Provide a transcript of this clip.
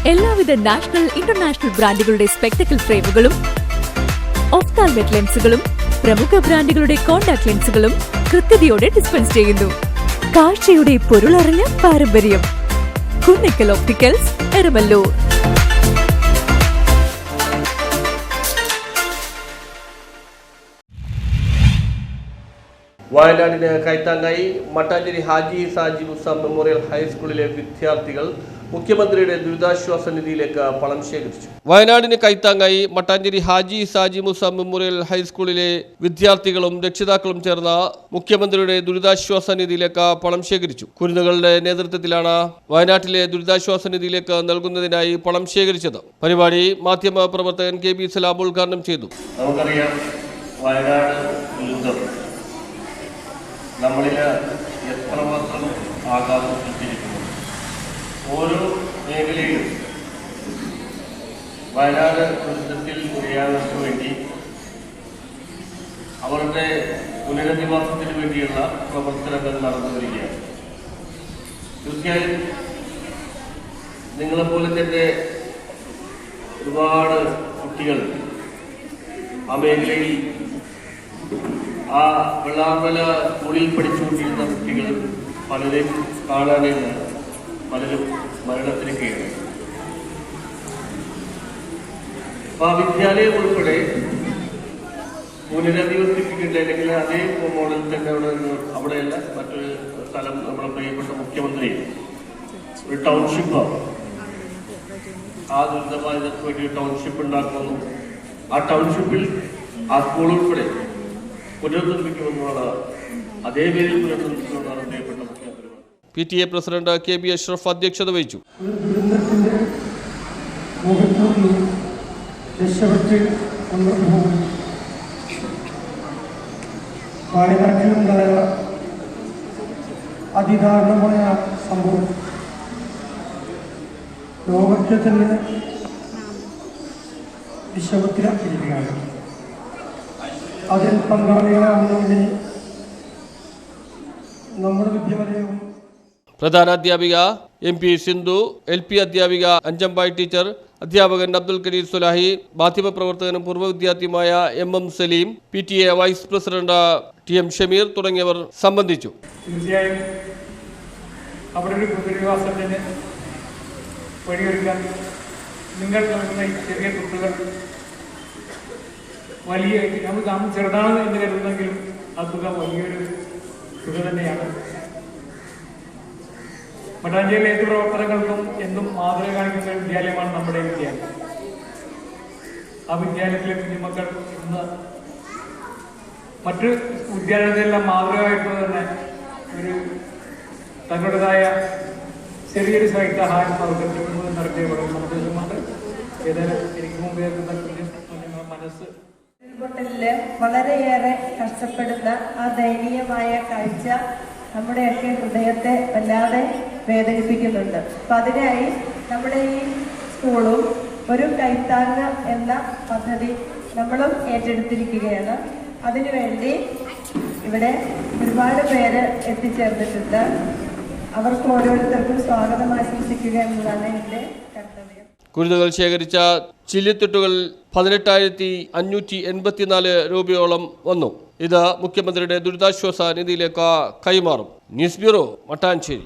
എല്ലാവിധ national international ബ്രാൻഡുകളുടെ spectacle ഫ്രെയിമുകളും ഒഫ്താൽമെറ്റ് ലെൻസുകളും പ്രമുഖ ബ്രാൻഡുകളുടെ കോൺടാക്ട് ലെൻസുകളും കൃത്യതയോടെ ഡിസ്പെൻസ് ചെയ്യുന്നു. കാഴ്ചയുടെ പൊരുളറിഞ്ഞ പാരമ്പര്യം. കുന്നക്കൽ ഓപ്റ്റിക്കൽസ്, എരമല്ലൂർ. വയനാടിന് കൈത്താങ്ങായി മട്ടാഞ്ചേരി ഹാജി സാജി മുസ മെമ്മോറിയൽ ഹൈസ്കൂളിലെ വിദ്യാർത്ഥികൾ മുഖ്യമന്ത്രിയുടെ ദുരിതാശ്വാസ നിധിയിലേക്ക് പണം ശേഖരിച്ചു. വയനാടിന് കൈത്താങ്ങായി മട്ടാഞ്ചേരി ഹാജി സാജി മുസ മെമ്മോറിയൽ ഹൈസ്കൂളിലെ വിദ്യാർത്ഥികളും രക്ഷിതാക്കളും ചേർന്ന മുഖ്യമന്ത്രിയുടെ ദുരിതാശ്വാസ നിധിയിലേക്ക് പണം ശേഖരിച്ചു. കുരുന്നുകളുടെ നേതൃത്വത്തിലാണ് വയനാട്ടിലെ ദുരിതാശ്വാസ നിധിയിലേക്ക് നൽകുന്നതിനായി പണം ശേഖരിച്ചത്. പരിപാടി മാധ്യമ പ്രവർത്തകൻ കെ ബി സലാം ഉദ്ഘാടനം ചെയ്തു. നമുക്കറിയാം, വയനാട് ദുരന്തം നമ്മളിൽ എത്രമാത്രം ആഘാതം സൃഷ്ടിച്ചിരിക്കുന്നു. ഓരോ മേഖലയിലും വയനാട് ദുരന്തത്തിൽ ഇരയായവർക്ക് വേണ്ടി അവരുടെ പുനരധിവാസത്തിന് വേണ്ടിയുള്ള പ്രവർത്തനങ്ങൾ നടന്നു വരികയാണ്. തീർച്ചയായും നിങ്ങളെപ്പോലെ തന്നെ ഒരുപാട് കുട്ടികൾ ആ മേഖലയിൽ ആ വെള്ളാർമല സ്കൂളിൽ പഠിച്ചുകൊണ്ടിരുന്ന കുട്ടികൾ പലരെയും കാണാനില്ല, പലരും മരണത്തിലേക്കാണ്. അപ്പൊ ആ വിദ്യാലയം ഉൾപ്പെടെ പുനരധിവസിപ്പിക്കേണ്ട അല്ലെങ്കിൽ അതേ മോഡൽ തന്നെ അവിടെയല്ല മറ്റൊരു സ്ഥലം നമ്മുടെ പ്രിയപ്പെട്ട മുഖ്യമന്ത്രി ഒരു ടൗൺഷിപ്പ് ആ ദുരിതബാധിതർക്ക് വേണ്ടി ടൗൺഷിപ്പ് ഉണ്ടാക്കുന്നു. ആ ടൗൺഷിപ്പിൽ ആ സ്കൂൾ ഉൾപ്പെടെ പുനർനിർമ്മിക്കുമെന്നാണ്, അതേ പേരിൽ പുനർനിർമ്മിക്കുമെന്നാണ് പ്രിയപ്പെട്ട മുഖ്യമന്ത്രി. PTA president K B Ashraf അധ്യക്ഷത വഹിച്ചു. വയനാട്ടിലുണ്ടായ അതിദാരുണമായ സംഭവം ലോകത്തെ തന്നെ വിഷമത്തിലാക്കിയിരിക്കുകയാണ്. അതിൽ പങ്കാളികളാവുന്നതിന് നമ്മുടെ വിദ്യാലയവും പ്രധാന അധ്യാപിക MP സിന്ധു, LP അധ്യാപിക അഞ്ചമ്പായി ടീച്ചർ, അധ്യാപകൻ അബ്ദുൽ കരീം സുലാഹി, മാധ്യമപ്രവർത്തകനും പൂർവ്വ വിദ്യാർത്ഥിയുമായ MM Saleem, PTA vice president TM Shameer തുടങ്ങിയവർ സംബന്ധിച്ചു. തീർച്ചയായും അവിടെ ഒരു പുനരധിവാസത്തിന് വഴിയൊരുക്കാൻ നിങ്ങൾ നൽകുന്ന ഈ ചെറിയ കുട്ടികൾ വലിയ നാം ചെറുതാണ് എന്ന് കരുതുന്നെങ്കിലും ആ തുക വലിയൊരു തുക തന്നെയാണ്. മട്ടാഞ്ചേരിയിലെ ഏത് പ്രവർത്തനങ്ങൾക്കും എന്നും മാതൃക കാണിക്കുന്ന വിദ്യാലയമാണ് നമ്മുടെ വിദ്യാലയം. ആ വിദ്യാലയത്തിലെ കുഞ്ഞുമക്കൾ ഇന്ന് മറ്റു വിദ്യാലയത്തിലെല്ലാം മാതൃകയായിട്ടുള്ള തന്നെ ഒരു തങ്ങളുടേതായ ചെറിയൊരു സഹായം പ്രവർത്തിക്കുന്നത് നടത്തിയ വളരെ സന്തോഷമുണ്ട്. ഏതായാലും എനിക്ക് മുമ്പ് കേൾക്കുന്ന കുഞ്ഞുങ്ങളുടെ മനസ്സ് ഉരുൾപൊട്ടലില് വളരെയേറെ കഷ്ടപ്പെടുന്ന ആ ദയനീയമായ കാഴ്ച നമ്മുടെയൊക്കെ ഹൃദയത്തെ വല്ലാതെ വേദനിപ്പിക്കുന്നുണ്ട്. അപ്പം അതിനായി നമ്മുടെ ഈ സ്കൂളും ഒരു കൈത്താങ്ങ് എന്ന പദ്ധതി നമ്മളും ഏറ്റെടുത്തിരിക്കുകയാണ്. അതിനുവേണ്ടി ഇവിടെ ഒരുപാട് പേര് എത്തിച്ചേർന്നിട്ടുണ്ട്. അവർക്ക് ഓരോരുത്തർക്കും സ്വാഗതം ആശംസിക്കുക എന്നതാണ് എൻ്റെ കർത്തവ്യം. കുരുന്നുകൾ ശേഖരിച്ച ചില്ലിത്തുട്ടുകൾ 18,584 രൂപയോളം വന്നു. ഇത് മുഖ്യമന്ത്രിയുടെ ദുരിതാശ്വാസ നിധിയിലേക്ക് കൈമാറും. News bureau, Mattancherry.